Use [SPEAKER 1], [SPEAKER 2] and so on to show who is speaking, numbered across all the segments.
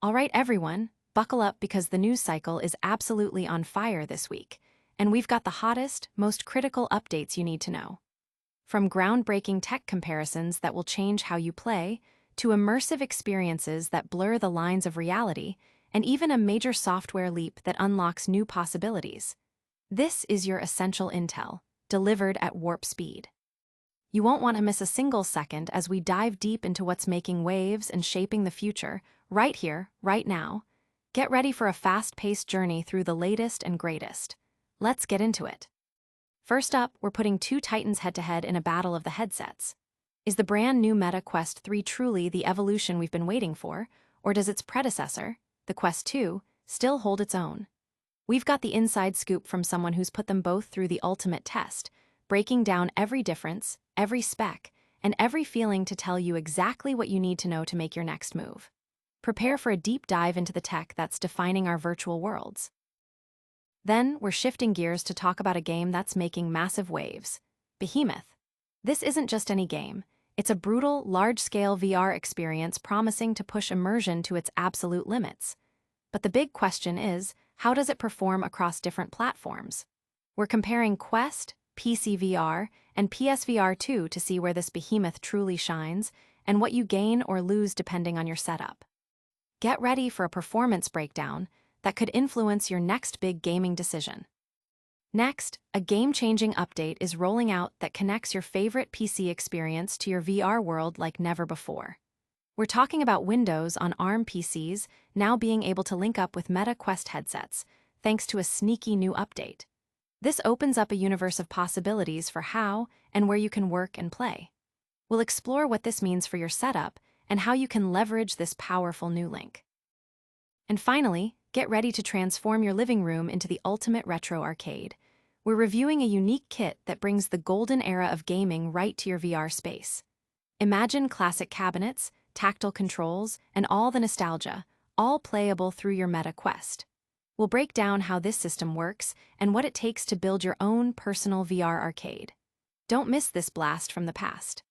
[SPEAKER 1] All right, everyone, buckle up because the news cycle is absolutely on fire this week, and we've got the hottest, most critical updates you need to know. From groundbreaking tech comparisons that will change how you play, to immersive experiences that blur the lines of reality, and even a major software leap that unlocks new possibilities. This is your essential intel, delivered at warp speed. You won't want to miss a single second as we dive deep into what's making waves and shaping the future, right here, right now. Get ready for a fast-paced journey through the latest and greatest. Let's get into it. First up, we're putting two titans head-to-head in a battle of the headsets. Is the brand new Meta Quest 3 truly the evolution we've been waiting for, or does its predecessor, the Quest 2, still hold its own? We've got the inside scoop from someone who's put them both through the ultimate test, breaking down every difference, every spec, and every feeling to tell you exactly what you need to know to make your next move. Prepare for a deep dive into the tech that's defining our virtual worlds. Then, we're shifting gears to talk about a game that's making massive waves: Behemoth. This isn't just any game. It's a brutal, large-scale VR experience promising to push immersion to its absolute limits. But the big question is, how does it perform across different platforms? We're comparing Quest, PCVR, and PSVR 2 to see where this behemoth truly shines and what you gain or lose depending on your setup. Get ready for a performance breakdown that could influence your next big gaming decision. Next, a game-changing update is rolling out that connects your favorite PC experience to your VR world like never before. We're talking about Windows on Arm PCs now being able to link up with Meta Quest headsets, thanks to a sneaky new update. This opens up a universe of possibilities for how and where you can work and play. We'll explore what this means for your setup and how you can leverage this powerful new link. And finally, get ready to transform your living room into the ultimate retro arcade. We're reviewing a unique kit that brings the golden era of gaming right to your VR space. Imagine classic cabinets, tactile controls, and all the nostalgia, all playable through your Meta Quest. We'll break down how this system works and what it takes to build your own personal VR arcade. Don't miss this blast from the past.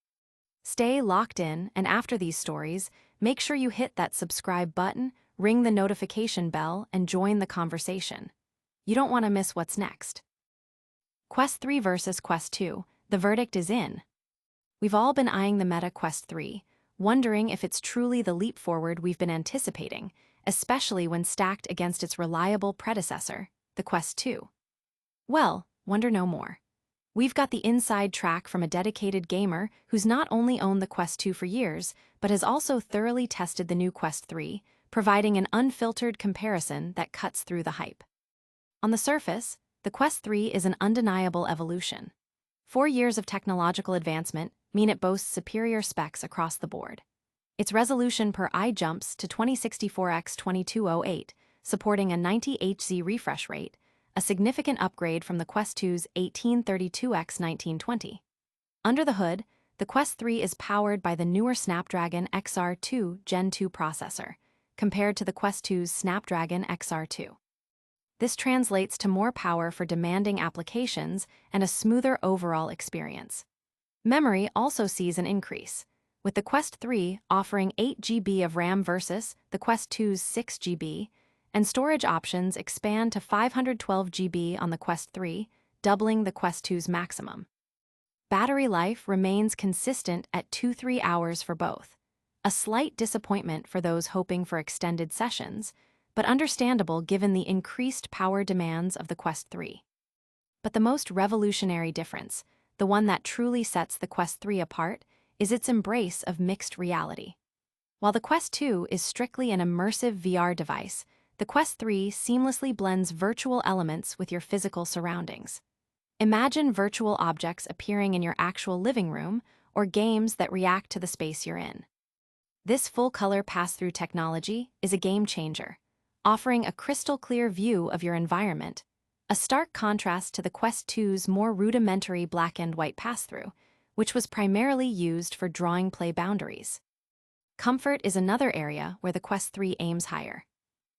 [SPEAKER 1] Stay locked in, and after these stories, make sure you hit that subscribe button, ring the notification bell, and join the conversation. You don't want to miss what's next. Quest 3 versus Quest 2, the verdict is in. We've all been eyeing the Meta Quest 3, wondering if it's truly the leap forward we've been anticipating, especially when stacked against its reliable predecessor, the Quest 2. Well, wonder no more. We've got the inside track from a dedicated gamer who's not only owned the Quest 2 for years, but has also thoroughly tested the new Quest 3, providing an unfiltered comparison that cuts through the hype. On the surface, the Quest 3 is an undeniable evolution. 4 years of technological advancement mean it boasts superior specs across the board. Its resolution per eye jumps to 2064x2208, supporting a 90Hz refresh rate, a significant upgrade from the Quest 2's 1832x1920. Under the hood, the Quest 3 is powered by the newer Snapdragon XR2 Gen 2 processor, compared to the Quest 2's Snapdragon XR2. This translates to more power for demanding applications and a smoother overall experience. Memory also sees an increase, with the Quest 3 offering 8 GB of RAM versus the Quest 2's 6 GB, and storage options expand to 512 GB on the Quest 3, doubling the Quest 2's maximum. Battery life remains consistent at 2-3 hours for both, a slight disappointment for those hoping for extended sessions, but understandable given the increased power demands of the Quest 3. But the most revolutionary difference, the one that truly sets the Quest 3 apart, is its embrace of mixed reality. While the Quest 2 is strictly an immersive VR device, the Quest 3 seamlessly blends virtual elements with your physical surroundings. Imagine virtual objects appearing in your actual living room or games that react to the space you're in. This full-color pass-through technology is a game-changer, offering a crystal-clear view of your environment, a stark contrast to the Quest 2's more rudimentary black and white pass-through, which was primarily used for drawing play boundaries. Comfort is another area where the Quest 3 aims higher.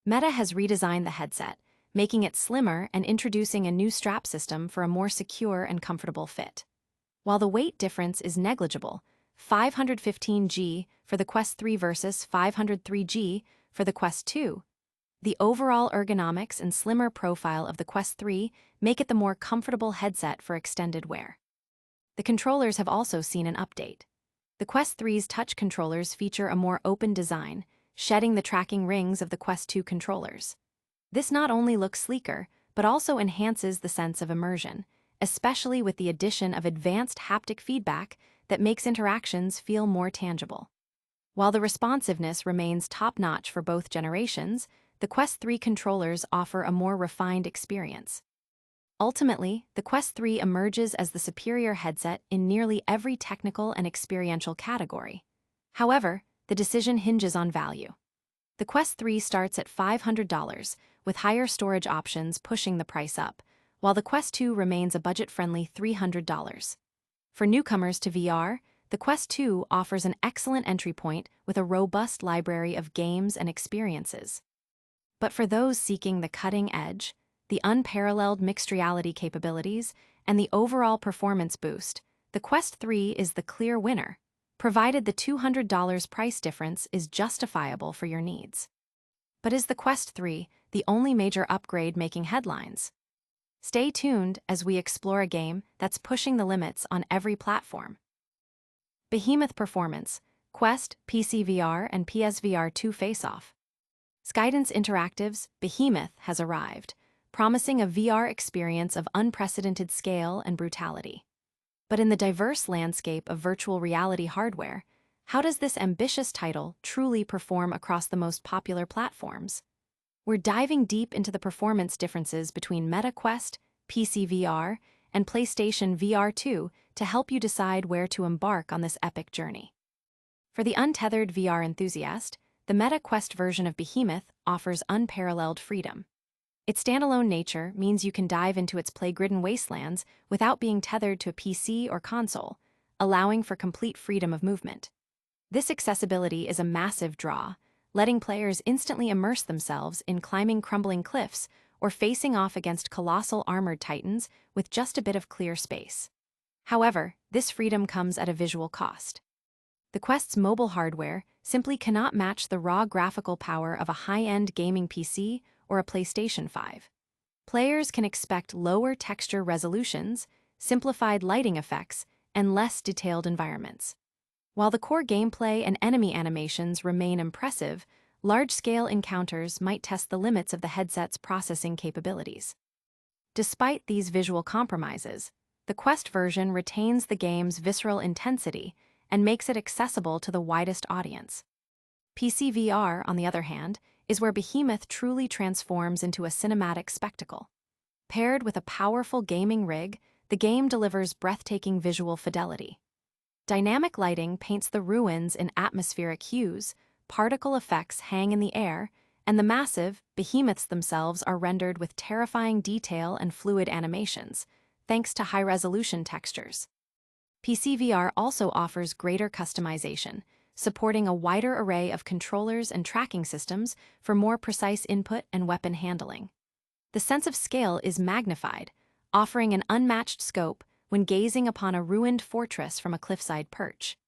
[SPEAKER 1] Meta has redesigned the headset, making it slimmer and introducing a new strap system for a more secure and comfortable fit. While the weight difference is negligible, 515 g for the Quest 3 versus 503 g For the Quest 2, the overall ergonomics and slimmer profile of the Quest 3 make it the more comfortable headset for extended wear. The controllers have also seen an update. The Quest 3's touch controllers feature a more open design, shedding the tracking rings of the Quest 2 controllers. This not only looks sleeker, but also enhances the sense of immersion, especially with the addition of advanced haptic feedback that makes interactions feel more tangible. While the responsiveness remains top-notch for both generations, the Quest 3 controllers offer a more refined experience. Ultimately, the Quest 3 emerges as the superior headset in nearly every technical and experiential category. However, the decision hinges on value. The Quest 3 starts at $500, with higher storage options pushing the price up, while the Quest 2 remains a budget-friendly $300. For newcomers to VR, the Quest 2 offers an excellent entry point with a robust library of games and experiences. But for those seeking the cutting edge, the unparalleled mixed reality capabilities, and the overall performance boost, the Quest 3 is the clear winner, provided the $200 price difference is justifiable for your needs. But is the Quest 3 the only major upgrade making headlines? Stay tuned as we explore a game that's pushing the limits on every platform. Behemoth Performance, Quest, PCVR, and PSVR 2 face-off. Skydance Interactive's Behemoth has arrived, promising a VR experience of unprecedented scale and brutality. But in the diverse landscape of virtual reality hardware, how does this ambitious title truly perform across the most popular platforms? We're diving deep into the performance differences between Meta Quest, PCVR, and PlayStation VR 2 to help you decide where to embark on this epic journey. For the untethered VR enthusiast, the Meta Quest version of Behemoth offers unparalleled freedom. Its standalone nature means you can dive into its play-ridden wastelands without being tethered to a PC or console, allowing for complete freedom of movement. This accessibility is a massive draw, letting players instantly immerse themselves in climbing crumbling cliffs or facing off against colossal armored titans with just a bit of clear space. However, this freedom comes at a visual cost. The Quest's mobile hardware simply cannot match the raw graphical power of a high-end gaming PC or a PlayStation 5. Players can expect lower texture resolutions, simplified lighting effects, and less detailed environments. While the core gameplay and enemy animations remain impressive, large-scale encounters might test the limits of the headset's processing capabilities. Despite these visual compromises, the Quest version retains the game's visceral intensity and makes it accessible to the widest audience. PCVR, on the other hand, is where Behemoth truly transforms into a cinematic spectacle. Paired with a powerful gaming rig, the game delivers breathtaking visual fidelity. Dynamic lighting paints the ruins in atmospheric hues, particle effects hang in the air, and the massive behemoths themselves are rendered with terrifying detail and fluid animations, thanks to high-resolution textures. PCVR also offers greater customization, supporting a wider array of controllers and tracking systems for more precise input and weapon handling. The sense of scale is magnified, offering an unmatched scope when gazing upon a ruined fortress from a cliffside perch.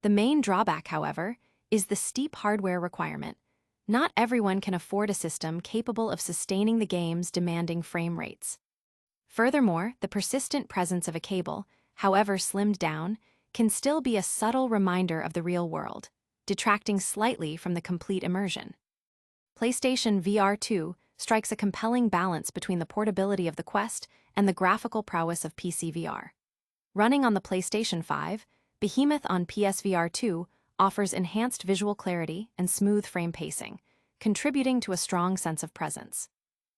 [SPEAKER 1] The main drawback, however, is the steep hardware requirement. Not everyone can afford a system capable of sustaining the game's demanding frame rates. Furthermore, the persistent presence of a cable, however slimmed down, can still be a subtle reminder of the real world, detracting slightly from the complete immersion. PlayStation VR 2 strikes a compelling balance between the portability of the Quest and the graphical prowess of PCVR. Running on the PlayStation 5, Behemoth on PSVR 2 offers enhanced visual clarity and smooth frame pacing, contributing to a strong sense of presence.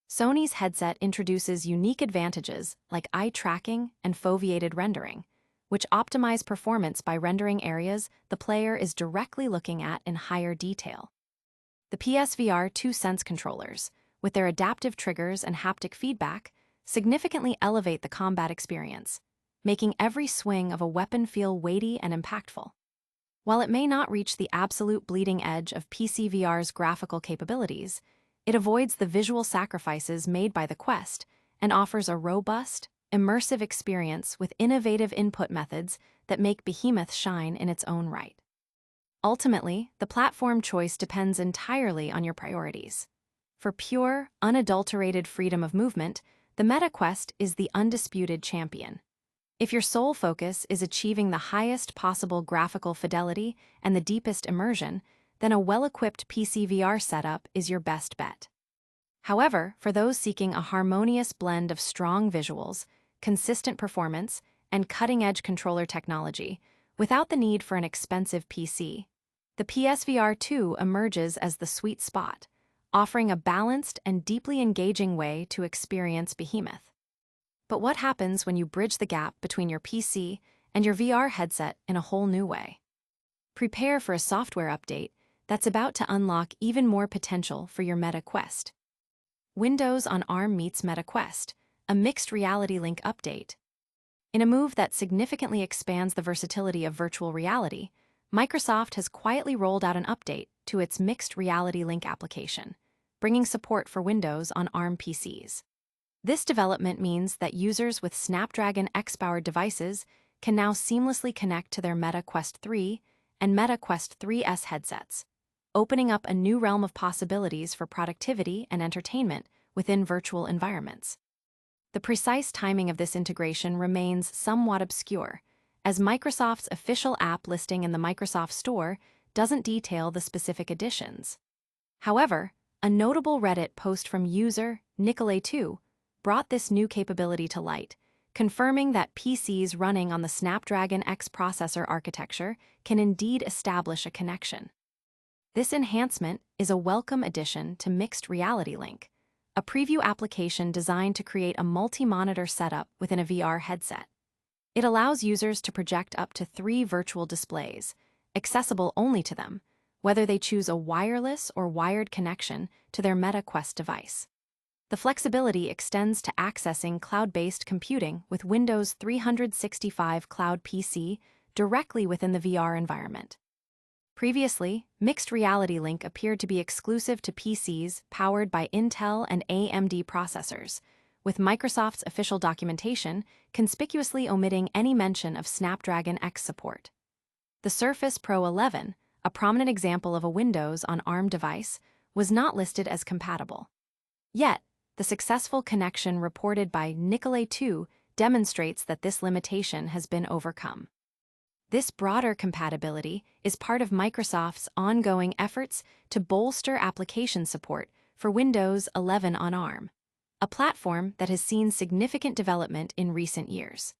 [SPEAKER 1] Sony's headset introduces unique advantages like eye tracking and foveated rendering, which optimize performance by rendering areas the player is directly looking at in higher detail. The PSVR 2 Sense controllers, with their adaptive triggers and haptic feedback, significantly elevate the combat experience, making every swing of a weapon feel weighty and impactful. While it may not reach the absolute bleeding edge of PCVR's graphical capabilities, it avoids the visual sacrifices made by the Quest and offers a robust, immersive experience with innovative input methods that make Behemoth shine in its own right. Ultimately, the platform choice depends entirely on your priorities. For pure, unadulterated freedom of movement, the Meta Quest is the undisputed champion. If your sole focus is achieving the highest possible graphical fidelity and the deepest immersion, then a well-equipped PCVR setup is your best bet. However, for those seeking a harmonious blend of strong visuals, consistent performance, and cutting-edge controller technology, without the need for an expensive PC, the PSVR 2 emerges as the sweet spot, offering a balanced and deeply engaging way to experience Behemoth. But what happens when you bridge the gap between your PC and your VR headset in a whole new way? Prepare for a software update that's about to unlock even more potential for your Meta Quest. Windows on Arm meets Meta Quest, a mixed reality link update. In a move that significantly expands the versatility of virtual reality, Microsoft has quietly rolled out an update to its mixed reality link application, bringing support for Windows on Arm PCs. This development means that users with Snapdragon X-powered devices can now seamlessly connect to their Meta Quest 3 and Meta Quest 3S headsets, opening up a new realm of possibilities for productivity and entertainment within virtual environments. The precise timing of this integration remains somewhat obscure, as Microsoft's official app listing in the Microsoft Store doesn't detail the specific additions. However, a notable Reddit post from user Nicolay2 brought this new capability to light, confirming that PCs running on the Snapdragon X processor architecture can indeed establish a connection. This enhancement is a welcome addition to Mixed Reality Link, a preview application designed to create a multi-monitor setup within a VR headset. It allows users to project up to 3 virtual displays, accessible only to them, whether they choose a wireless or wired connection to their Meta Quest device. The flexibility extends to accessing cloud-based computing with Windows 365 Cloud PC directly within the VR environment. Previously, Mixed Reality Link appeared to be exclusive to PCs powered by Intel and AMD processors, with Microsoft's official documentation conspicuously omitting any mention of Snapdragon X support. The Surface Pro 11, a prominent example of a Windows on Arm device, was not listed as compatible. Yet, the successful connection reported by Nicolay2 demonstrates that this limitation has been overcome. This broader compatibility is part of Microsoft's ongoing efforts to bolster application support for Windows 11 on Arm, a platform that has seen significant development in recent years.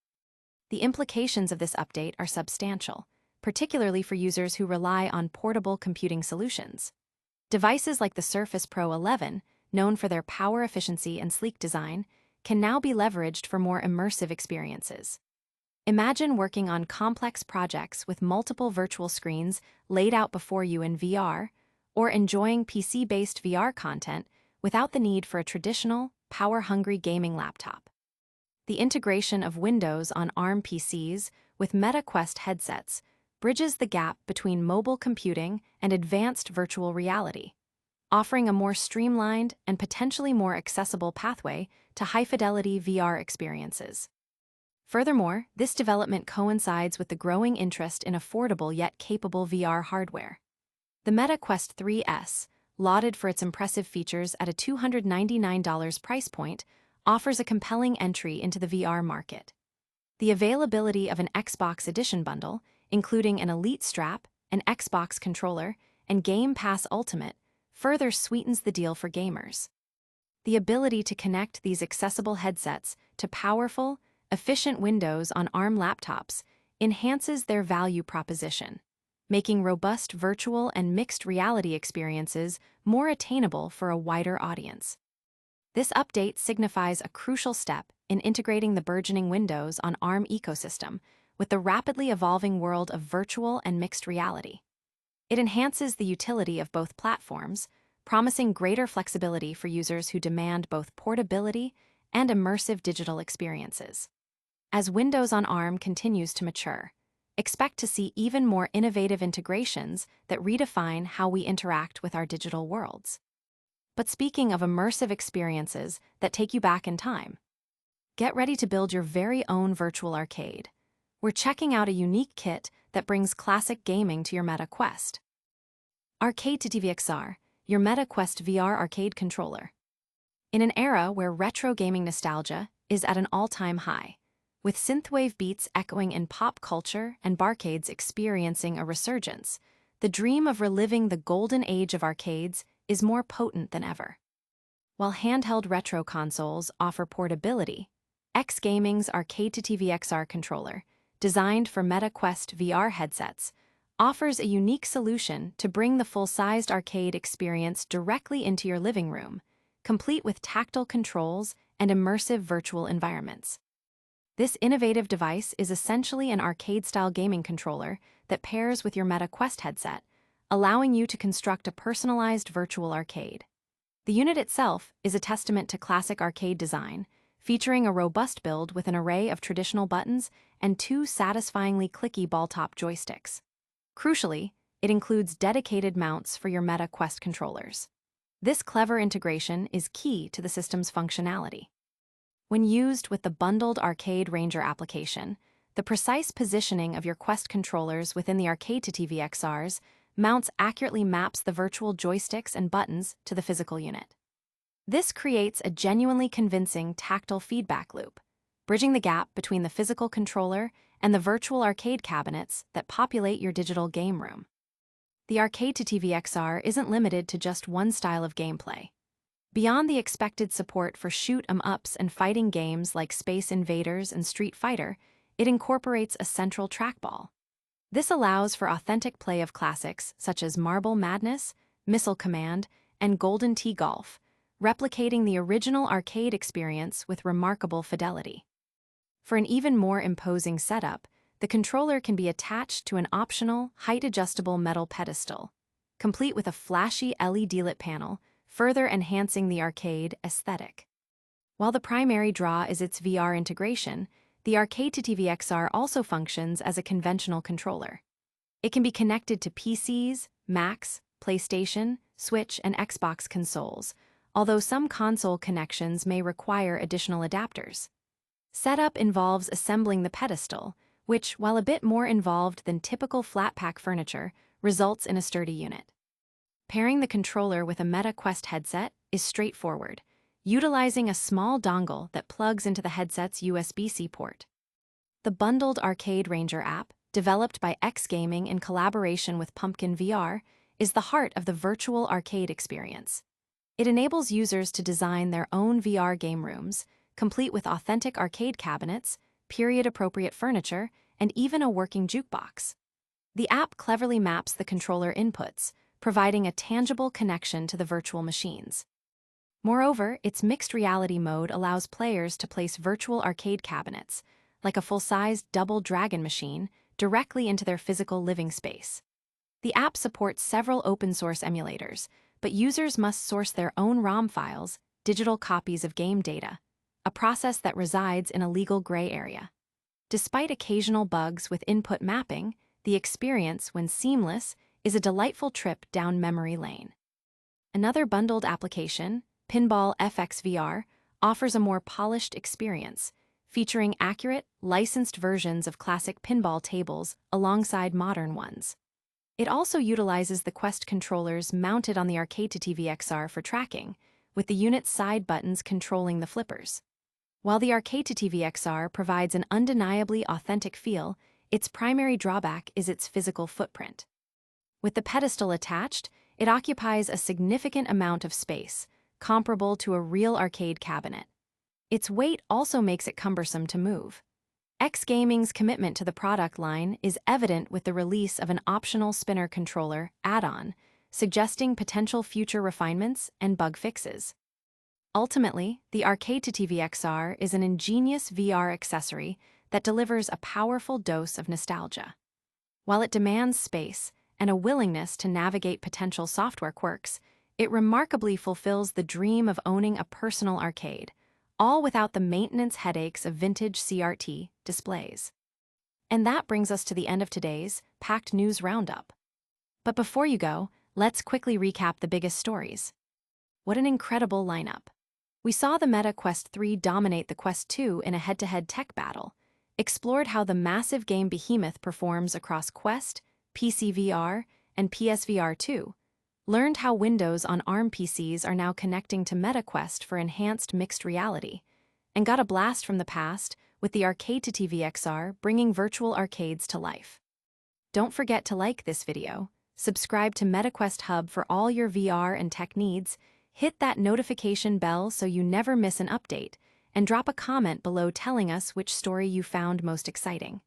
[SPEAKER 1] The implications of this update are substantial, particularly for users who rely on portable computing solutions. Devices like the Surface Pro 11, known for their power efficiency and sleek design, can now be leveraged for more immersive experiences. Imagine working on complex projects with multiple virtual screens laid out before you in VR, or enjoying PC-based VR content without the need for a traditional, power-hungry gaming laptop. The integration of Windows on Arm PCs with Meta Quest headsets bridges the gap between mobile computing and advanced virtual reality, offering a more streamlined and potentially more accessible pathway to high-fidelity VR experiences. Furthermore, this development coincides with the growing interest in affordable yet capable VR hardware. The Meta Quest 3S, lauded for its impressive features at a $299 price point, offers a compelling entry into the VR market. The availability of an Xbox Edition bundle, including an Elite strap, an Xbox controller, and Game Pass Ultimate, further sweetens the deal for gamers. The ability to connect these accessible headsets to powerful, efficient Windows on Arm laptops enhances their value proposition, making robust virtual and mixed reality experiences more attainable for a wider audience. This update signifies a crucial step in integrating the burgeoning Windows on Arm ecosystem with the rapidly evolving world of virtual and mixed reality. It enhances the utility of both platforms, promising greater flexibility for users who demand both portability and immersive digital experiences. As Windows on Arm continues to mature, expect to see even more innovative integrations that redefine how we interact with our digital worlds. But speaking of immersive experiences that take you back in time, get ready to build your very own virtual arcade. We're checking out a unique kit that brings classic gaming to your Meta Quest. Arcade to TVXR, your Meta Quest VR arcade controller. In an era where retro gaming nostalgia is at an all-time high, with synthwave beats echoing in pop culture and barcades experiencing a resurgence, the dream of reliving the golden age of arcades is more potent than ever. While handheld retro consoles offer portability, X-Gaming's Arcade to TVXR controller, designed for Meta Quest VR headsets, offers a unique solution to bring the full-sized arcade experience directly into your living room, complete with tactile controls and immersive virtual environments. This innovative device is essentially an arcade-style gaming controller that pairs with your Meta Quest headset, allowing you to construct a personalized virtual arcade. The unit itself is a testament to classic arcade design, featuring a robust build with an array of traditional buttons and two satisfyingly clicky ball-top joysticks. Crucially, it includes dedicated mounts for your Meta Quest controllers. This clever integration is key to the system's functionality. When used with the bundled Arcade Ranger application, the precise positioning of your Quest controllers within the Arcade to TVXR's mounts accurately maps the virtual joysticks and buttons to the physical unit. This creates a genuinely convincing tactile feedback loop, bridging the gap between the physical controller and the virtual arcade cabinets that populate your digital game room. The Arcade to TVXR isn't limited to just one style of gameplay. Beyond the expected support for shoot-'em-ups and fighting games like Space Invaders and Street Fighter, it incorporates a central trackball. This allows for authentic play of classics such as Marble Madness, Missile Command, and Golden Tee Golf, replicating the original arcade experience with remarkable fidelity. For an even more imposing setup, the controller can be attached to an optional, height-adjustable metal pedestal, complete with a flashy LED-lit panel, further enhancing the arcade aesthetic. While the primary draw is its VR integration, the Arcade to TVXR also functions as a conventional controller. It can be connected to PCs, Macs, PlayStation, Switch, and Xbox consoles, although some console connections may require additional adapters. Setup involves assembling the pedestal, which, while a bit more involved than typical flat-pack furniture, results in a sturdy unit. Pairing the controller with a Meta Quest headset is straightforward, utilizing a small dongle that plugs into the headset's USB-C port. The bundled Arcade Ranger app, developed by X-Gaming in collaboration with Pumpkin VR, is the heart of the virtual arcade experience. It enables users to design their own VR game rooms, complete with authentic arcade cabinets, period-appropriate furniture, and even a working jukebox. The app cleverly maps the controller inputs, providing a tangible connection to the virtual machines. Moreover, its mixed reality mode allows players to place virtual arcade cabinets, like a full-sized double dragon machine, directly into their physical living space. The app supports several open-source emulators, but users must source their own ROM files, digital copies of game data, a process that resides in a legal gray area. Despite occasional bugs with input mapping, the experience, when seamless, is a delightful trip down memory lane. Another bundled application, Pinball FX VR, offers a more polished experience, featuring accurate, licensed versions of classic pinball tables alongside modern ones. It also utilizes the Quest controllers mounted on the Arcade to TVXR for tracking, with the unit's side buttons controlling the flippers. While the Arcade to TVXR provides an undeniably authentic feel, its primary drawback is its physical footprint. With the pedestal attached, it occupies a significant amount of space, comparable to a real arcade cabinet. Its weight also makes it cumbersome to move. X-Gaming's commitment to the product line is evident with the release of an optional spinner controller add-on, suggesting potential future refinements and bug fixes. Ultimately, the Arcade to TVXR is an ingenious VR accessory that delivers a powerful dose of nostalgia. While it demands space and a willingness to navigate potential software quirks, it remarkably fulfills the dream of owning a personal arcade, all without the maintenance headaches of vintage CRT displays. And that brings us to the end of today's packed news roundup. But before you go, let's quickly recap the biggest stories. What an incredible lineup. We saw the Meta Quest 3 dominate the Quest 2 in a head-to-head tech battle, explored how the massive game Behemoth performs across Quest, PCVR, and PSVR 2, learned how Windows on Arm PCs are now connecting to MetaQuest for enhanced mixed reality, and got a blast from the past with the Arcade to TV XR bringing virtual arcades to life. Don't forget to like this video, subscribe to MetaQuest Hub for all your VR and tech needs, hit that notification bell so you never miss an update, and drop a comment below telling us which story you found most exciting.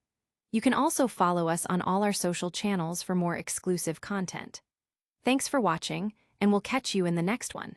[SPEAKER 1] You can also follow us on all our social channels for more exclusive content. Thanks for watching, and we'll catch you in the next one.